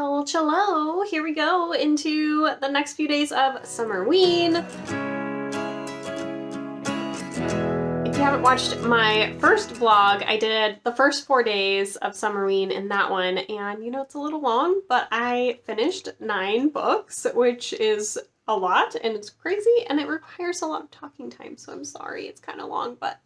Cello. Here we go into the next few days of Summerween. If you haven't watched my first vlog, I did the first 4 days of Summerween in that one, and you know, it's a little long, but I finished 9 books, which is a lot, and it's crazy, and it requires a lot of talking time, so I'm sorry it's kind of long, but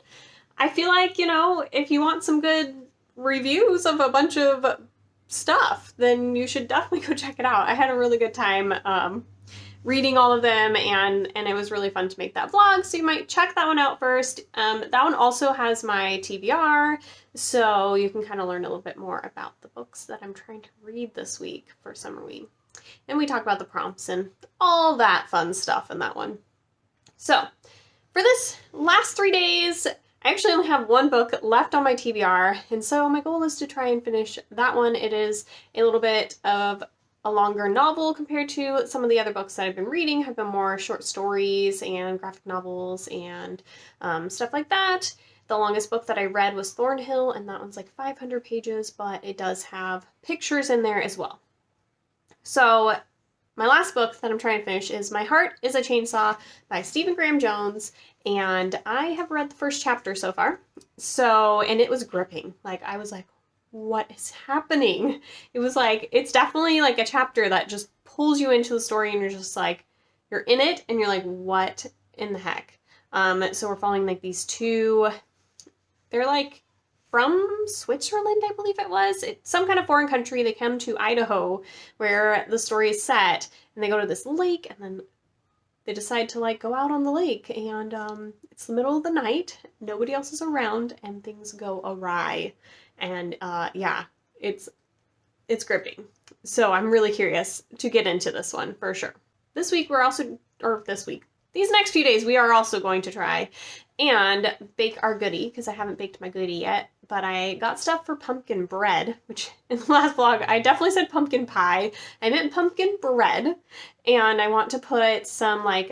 I feel like, you know, if you want some good reviews of a bunch of stuff, then you should definitely go check it out. I had a really good time reading all of them, and it was really fun to make that vlog, so you might check that one out first. That one also has my TBR, so you can kind of learn a little bit more about the books that I'm trying to read this week for Summerween. And we talk about the prompts and all that fun stuff in that one. So, for this last 3 days, I actually only have one book left on my TBR, and so my goal is to try and finish that one. It is a little bit of a longer novel compared to some of the other books that I've been reading. Have been more short stories and graphic novels and stuff like that. The longest book that I read was Thornhill, and that one's like 500 pages, but it does have pictures in there as well. So my last book that I'm trying to finish is My Heart is a Chainsaw by Stephen Graham Jones, and I have read the first chapter so far. So, and it was gripping. Like, I was like, what is happening? It was like, it's definitely like a chapter that just pulls you into the story, and you're just like, you're in it, and you're like, what in the heck? So we're following like these two, they're like from Switzerland, I believe it was. It's some kind of foreign country. They come to Idaho where the story is set, and they go to this lake, and then they decide to like go out on the lake, and it's the middle of the night, nobody else is around, and things go awry. And yeah, it's gripping. So I'm really curious to get into this one for sure. This week we're also, or this week, these next few days we are also going to try and bake our goodie, because I haven't baked my goodie yet, but I got stuff for pumpkin bread, which in the last vlog I definitely said pumpkin pie. I meant pumpkin bread, and I want to put some like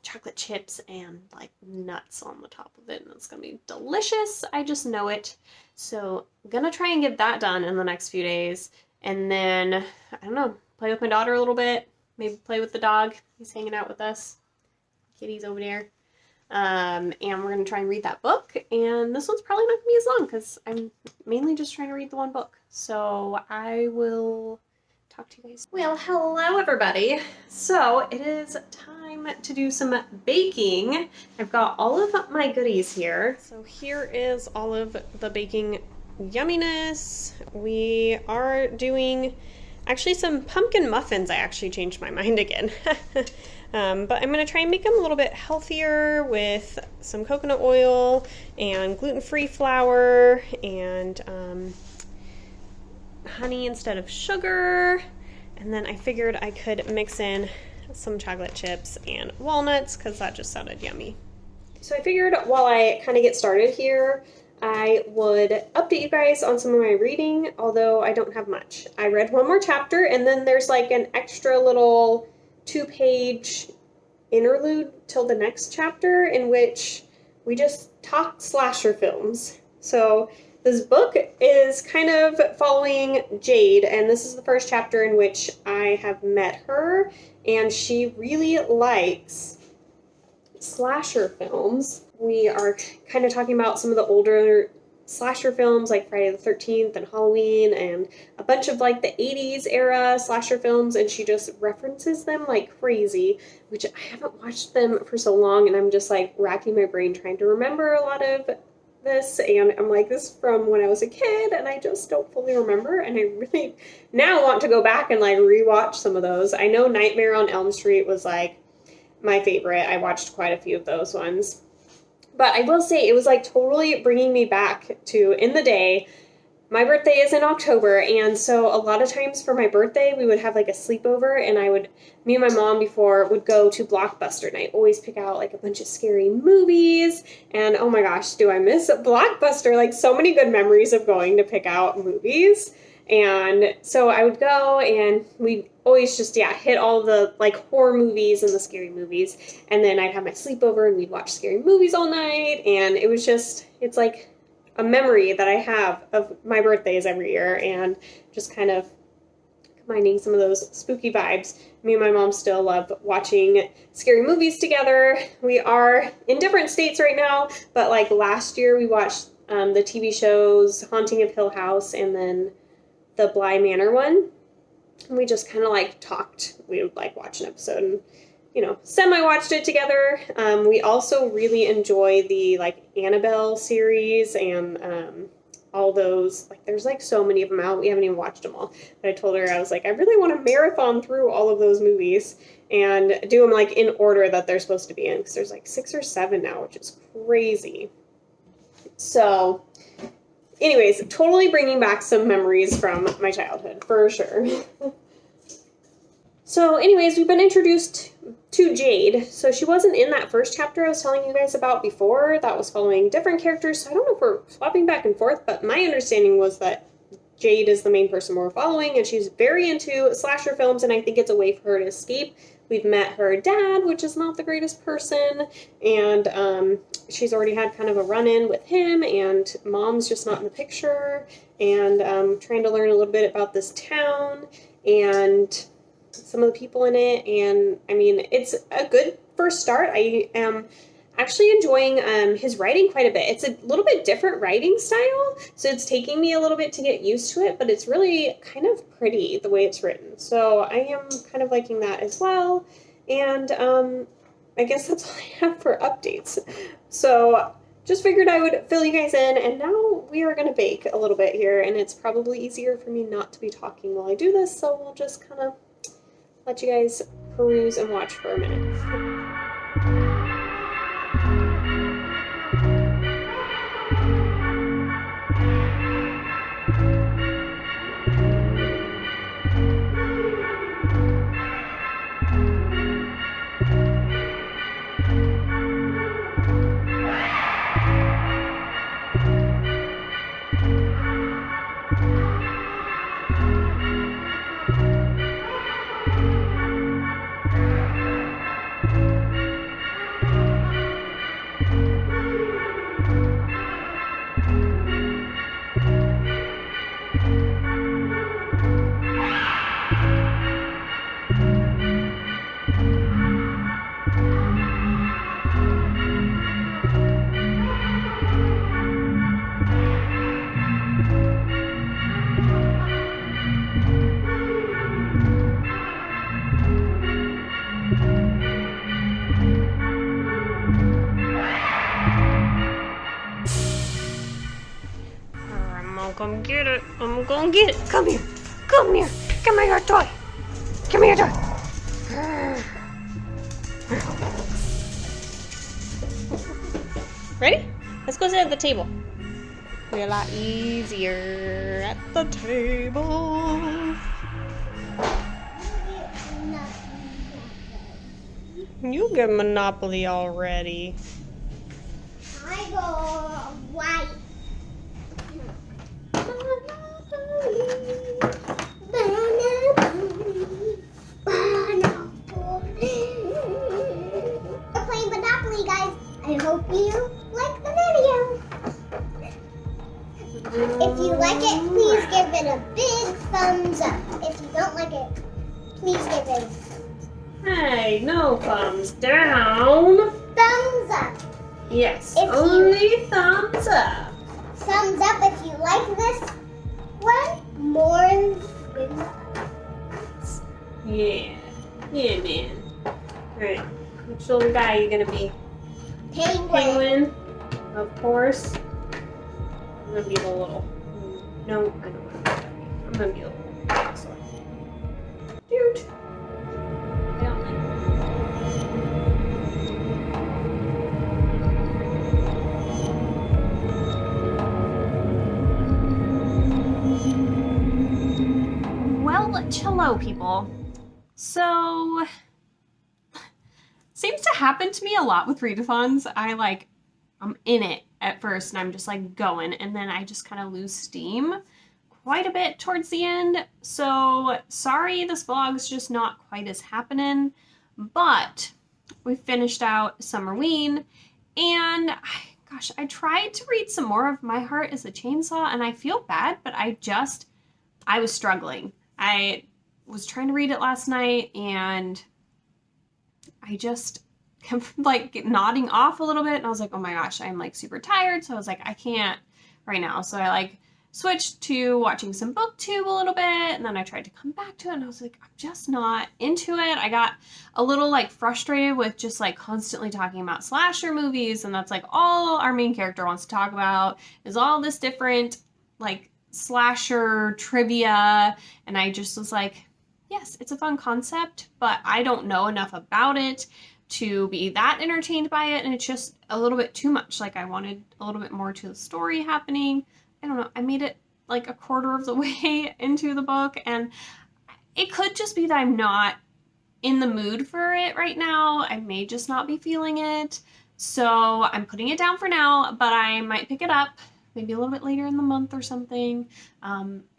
chocolate chips and like nuts on the top of it, and it's gonna be delicious. I just know it. So I'm gonna try and get that done in the next few days, and then, I don't know, play with my daughter a little bit, maybe play with the dog. He's hanging out with us. Kitty's over there. And we're going to try and read that book, and this one's probably not going to be as long because I'm mainly just trying to read the one book. So I will talk to you guys. Well, hello everybody. So it is time to do some baking. I've got all of my goodies here. So here is all of the baking yumminess. We are doing actually some pumpkin muffins. I actually changed my mind again. But I'm going to try and make them a little bit healthier with some coconut oil and gluten-free flour and honey instead of sugar. And then I figured I could mix in some chocolate chips and walnuts because that just sounded yummy. So I figured while I kind of get started here, I would update you guys on some of my reading, although I don't have much. I read one more chapter, and then there's like an extra little 2-page interlude till the next chapter in which we just talk slasher films. So this book is kind of following Jade, and this is the first chapter in which I have met her, and she really likes slasher films. We are kind of talking about some of the older slasher films like Friday the 13th and Halloween and a bunch of like the 80s era slasher films, and she just references them like crazy, which I haven't watched them for so long, and I'm just like racking my brain trying to remember a lot of this, and I'm like, this is from when I was a kid and I just don't fully remember, and I really now want to go back and like rewatch some of those. I know Nightmare on Elm Street was like my favorite. I watched quite a few of those ones. But I will say, it was like totally bringing me back to, in the day, my birthday is in October, and so a lot of times for my birthday, we would have like a sleepover, and me and my mom before would go to Blockbuster, and I always pick out like a bunch of scary movies, and oh my gosh, do I miss Blockbuster, like so many good memories of going to pick out movies. And so I would go, and we'd always just, yeah, hit all the like horror movies and the scary movies, and then I'd have my sleepover and we'd watch scary movies all night, and it was just, it's like a memory that I have of my birthdays every year, and just kind of combining some of those spooky vibes. Me and my mom still love watching scary movies together. We are in different states right now, but like last year we watched the TV shows Haunting of Hill House and then the Bly Manor one. And we just kind of like talked. We would like watch an episode and, you know, semi-watched it together. We also really enjoy the like Annabelle series and all those, like there's like so many of them out. We haven't even watched them all. But I told her, I was like, I really want to marathon through all of those movies and do them like in order that they're supposed to be in, because there's like 6 or 7 now, which is crazy. So anyways, totally bringing back some memories from my childhood, for sure. So anyways, we've been introduced to Jade. So she wasn't in that first chapter I was telling you guys about before. That was following different characters. So I don't know if we're swapping back and forth, but my understanding was that Jade is the main person we're following, and she's very into slasher films, and I think it's a way for her to escape. We've met her dad, which is not the greatest person, and she's already had kind of a run-in with him, and mom's just not in the picture, and trying to learn a little bit about this town, and some of the people in it, and I mean, it's a good first start. I am actually enjoying his writing quite a bit. It's a little bit different writing style, so it's taking me a little bit to get used to it, but it's really kind of pretty the way it's written. So I am kind of liking that as well, and I guess that's all I have for updates. So just figured I would fill you guys in, and now we are going to bake a little bit here, and it's probably easier for me not to be talking while I do this, so we'll just kind of let you guys peruse and watch for a minute. Come get it. I'm gonna get it. Come here. Come here. Give me your toy. Give me your toy. Ready? Let's go sit at the table. It'll be a lot easier at the table. You get Monopoly already. I go white. We're playing Monopoly, guys. I hope you like the video. If you like it, please give it a big thumbs up. If you don't like it, please give it Hey, no thumbs down. thumbs up. Yes, If only thumbs up. Thumbs up if you like this one more than others. Yeah. Yeah, man. Alright. Which little guy are you gonna be? Penguin. Penguin, of course. I'm gonna be the little. No, I don't want to be. I'm gonna be a little dinosaur. Dude. I don't like Well, cello people. So, seems to happen to me a lot with readathons. I'm in it at first and I'm just like going, and then I just kind of lose steam quite a bit towards the end. So sorry, this vlog's just not quite as happening, but we finished out Summerween, and gosh, I tried to read some more of My Heart is a Chainsaw, and I feel bad, but I was struggling. was trying to read it last night and I just kept like nodding off a little bit and I was like, oh my gosh, I'm like super tired. So I was like, I can't right now. So I like switched to watching some booktube a little bit and then I tried to come back to it and I was like, I'm just not into it. I got a little like frustrated with just like constantly talking about slasher movies and that's like all our main character wants to talk about is all this different like slasher trivia and I just was like, yes, it's a fun concept, but I don't know enough about it to be that entertained by it and it's just a little bit too much. Like I wanted a little bit more to the story happening. I don't know, I made it like a quarter of the way into the book and it could just be that I'm not in the mood for it right now. I may just not be feeling it. So I'm putting it down for now, but I might pick it up maybe a little bit later in the month or something.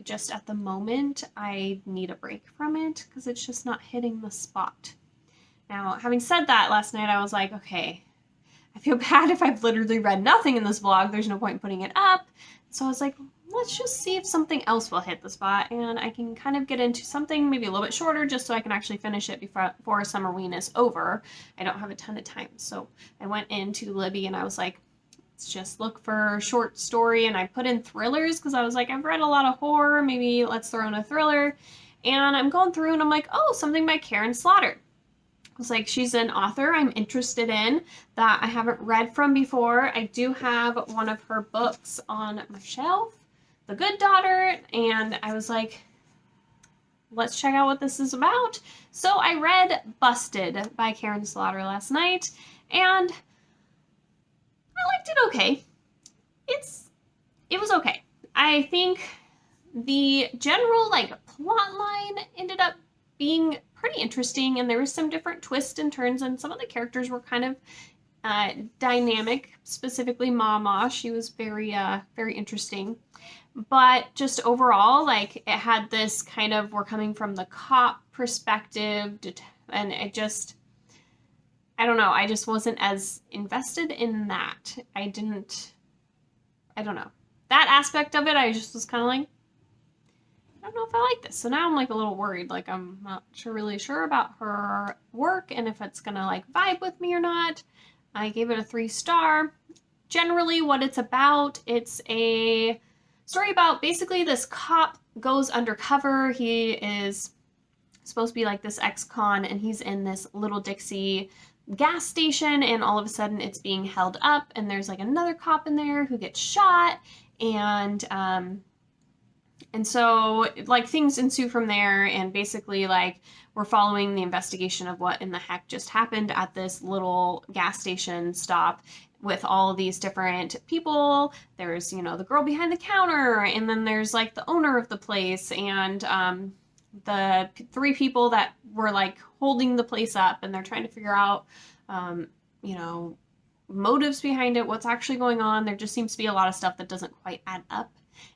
Just at the moment, I need a break from it because it's just not hitting the spot. Now, having said that, last night I was like, okay, I feel bad if I've literally read nothing in this vlog. There's no point in putting it up. So I was like, let's just see if something else will hit the spot and I can kind of get into something maybe a little bit shorter just so I can actually finish it before Summerween is over. I don't have a ton of time. So I went into Libby and I was like, let's just look for short story and I put in thrillers because I was like, I've read a lot of horror. Maybe let's throw in a thriller. And I'm going through and I'm like, oh, something by Karen Slaughter. I was like, she's an author I'm interested in that I haven't read from before. I do have one of her books on my shelf, The Good Daughter, and I was like, let's check out what this is about. So I read Busted by Karen Slaughter last night, and I liked it okay. It was okay. I think the general like plot line ended up being pretty interesting and there was some different twists and turns and some of the characters were kind of dynamic, specifically Mama. She was very interesting. But just overall, like it had this kind of, we're coming from the cop perspective and it just, I don't know, I just wasn't as invested in that. I don't know. That aspect of it, I just was kind of like, I don't know if I like this. So now I'm like a little worried. Like I'm not really sure about her work and if it's gonna like vibe with me or not. I gave it a 3-star. Generally what it's about, it's a story about basically this cop goes undercover. He is supposed to be like this ex-con and he's in this Little Dixie gas station and all of a sudden it's being held up and there's like another cop in there who gets shot and so like things ensue from there and basically like we're following the investigation of what in the heck just happened at this little gas station stop with all of these different people. There's, you know, the girl behind the counter and then there's like the owner of the place and the 3 people that were like holding the place up and they're trying to figure out, you know, motives behind it, what's actually going on. There just seems to be a lot of stuff that doesn't quite add up.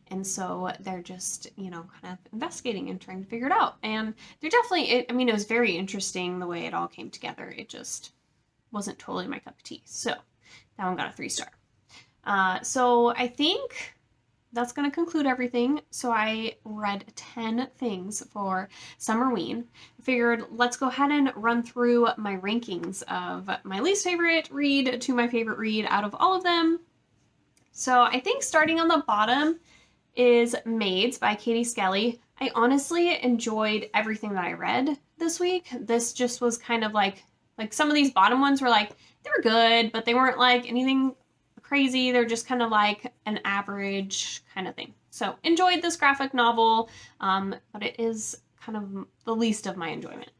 And so they're just, you know, kind of investigating and trying to figure it out. And they're definitely, I mean, it was very interesting the way it all came together. It just wasn't totally my cup of tea. So that one got a 3-star. So I think that's going to conclude everything. So I read 10 things for Summerween. I figured let's go ahead and run through my rankings of my least favorite read to my favorite read out of all of them. So I think starting on the bottom is Maids by Katie Skelly. I honestly enjoyed everything that I read this week. This just was kind of like some of these bottom ones were like, they were good, but they weren't like anything crazy. They're just kind of like an average kind of thing. So enjoyed this graphic novel, but it is kind of the least of my enjoyment.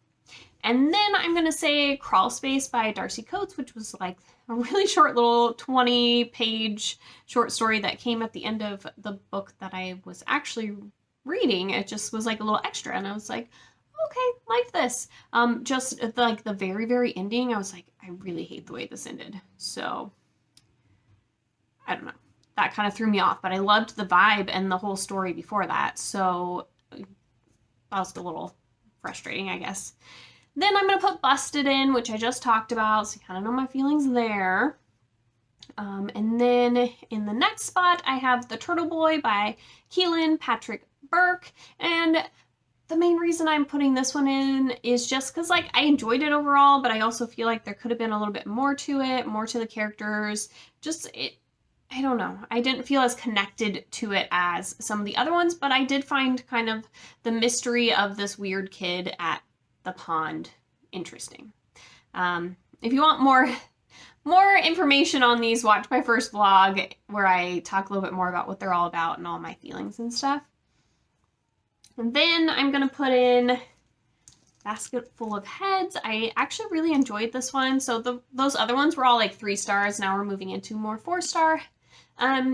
And then I'm going to say Crawl Space by Darcy Coates, which was like a really short little 20-page short story that came at the end of the book that I was actually reading. It just was like a little extra and I was like, okay, like this. Just like the very, very ending, I was like, I really hate the way this ended. So I don't know. That kind of threw me off, but I loved the vibe and the whole story before that. So that was a little frustrating, I guess. Then I'm going to put Busted in, which I just talked about, so you kind of know my feelings there. And then in the next spot, I have The Turtle Boy by Keelan Patrick Burke. And the main reason I'm putting this one in is just because, like, I enjoyed it overall, but I also feel like there could have been a little bit more to it, more to the characters. I don't know. I didn't feel as connected to it as some of the other ones, but I did find kind of the mystery of this weird kid at the pond interesting. If you want more information on these, watch my first vlog where I talk a little bit more about what they're all about and all my feelings and stuff. And then I'm going to put in Basket Full of Heads. I actually really enjoyed this one. So those other ones were all like 3 stars. Now we're moving into more 4-star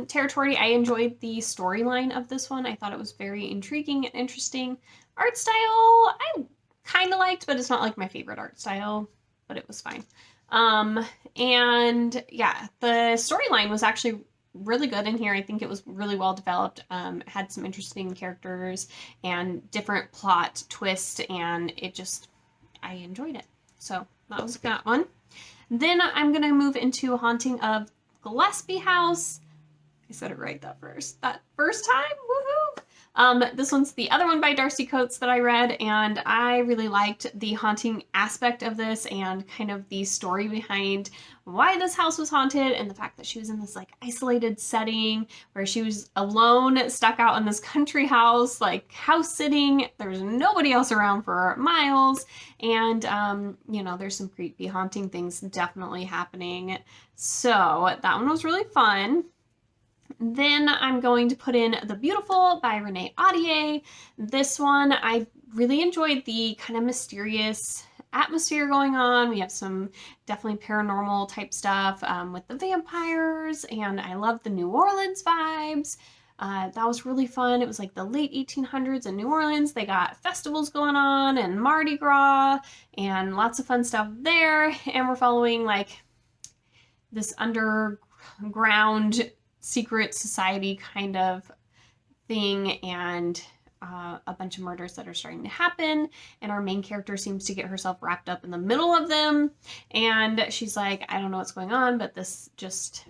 territory. I enjoyed the storyline of this one. I thought it was very intriguing and interesting. Art style, I kind of liked, but it's not like my favorite art style, but it was fine. And yeah, the storyline was actually really good in here. I think it was really well developed. It had some interesting characters and different plot twists, and I enjoyed it. So that was that one. Then I'm gonna move into Haunting of Gillespie House. I said it right that first time. Woohoo! This one's the other one by Darcy Coates that I read, and I really liked the haunting aspect of this and kind of the story behind why this house was haunted, and the fact that she was in this like isolated setting where she was alone, stuck out in this country house, like house sitting. There's nobody else around for miles, and you know, there's some creepy haunting things definitely happening. So that one was really fun. Then I'm going to put in The Beautiful by Renee Audier. This one, I really enjoyed the kind of mysterious atmosphere going on. We have some definitely paranormal type stuff with the vampires, and I love the New Orleans vibes. That was really fun. It was like the late 1800s in New Orleans. They got festivals going on and Mardi Gras and lots of fun stuff there. And we're following like this underground secret society kind of thing, and a bunch of murders that are starting to happen, and our main character seems to get herself wrapped up in the middle of them, and she's like, I don't know what's going on, but this just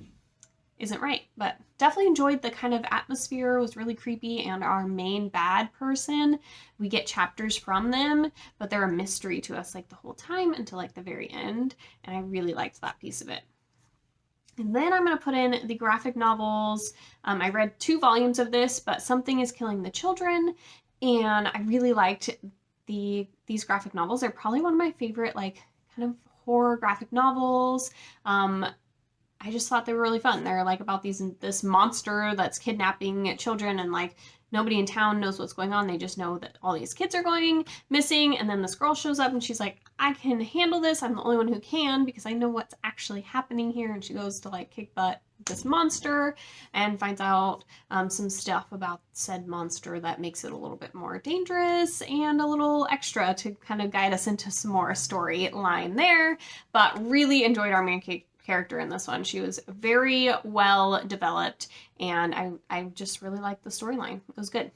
isn't right. But definitely enjoyed the kind of atmosphere. It was really creepy, and our main bad person, we get chapters from them, but they're a mystery to us like the whole time until like the very end, and I really liked that piece of it. And then I'm going to put in the graphic novels. I read 2 volumes of this, but Something is Killing the Children, and I really liked these graphic novels. They're probably one of my favorite like kind of horror graphic novels. I just thought they were really fun. They're like about this monster that's kidnapping children, and like nobody in town knows what's going on. They just know that all these kids are going missing, and then this girl shows up and she's like, I can handle this. I'm the only one who can because I know what's actually happening here. And she goes to like kick butt this monster and finds out some stuff about said monster that makes it a little bit more dangerous and a little extra to kind of guide us into some more storyline there. But really enjoyed our main character in this one. She was very well developed, and I just really liked the storyline. It was good.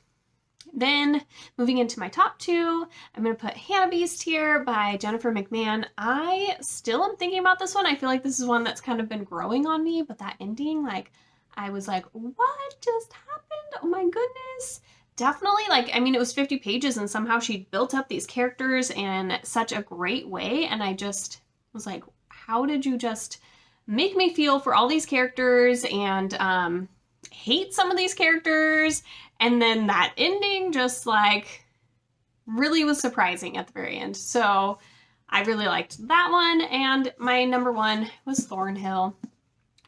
Then moving into my top 2, I'm going to put Hannah Beast here by Jennifer McMahon. I still am thinking about this one. I feel like this is one that's kind of been growing on me, but that ending, like, I was like, what just happened? Oh my goodness. Definitely, like, I mean, it was 50 pages and somehow she built up these characters in such a great way, and I just was like, how did you just make me feel for all these characters and hate some of these characters? And then that ending just like really was surprising at the very end. So I really liked that one. And my number 1 was Thornhill.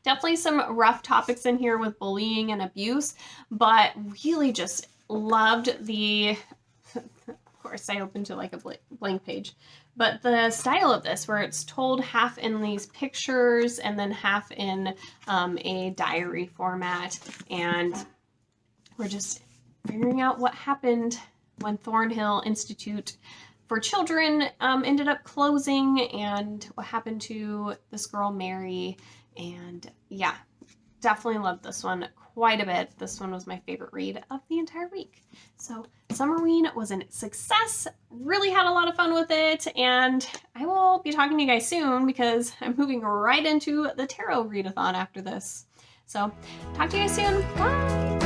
Definitely some rough topics in here with bullying and abuse, but really just loved of course I opened to like a blank page, but the style of this where it's told half in these pictures and then half in a diary format, and we're just figuring out what happened when Thornhill Institute for Children ended up closing, and what happened to this girl Mary. And yeah, definitely loved this one quite a bit. This one was my favorite read of the entire week. So Summerween was a success. Really had a lot of fun with it, and I will be talking to you guys soon because I'm moving right into the tarot readathon after this. So talk to you guys soon. Bye!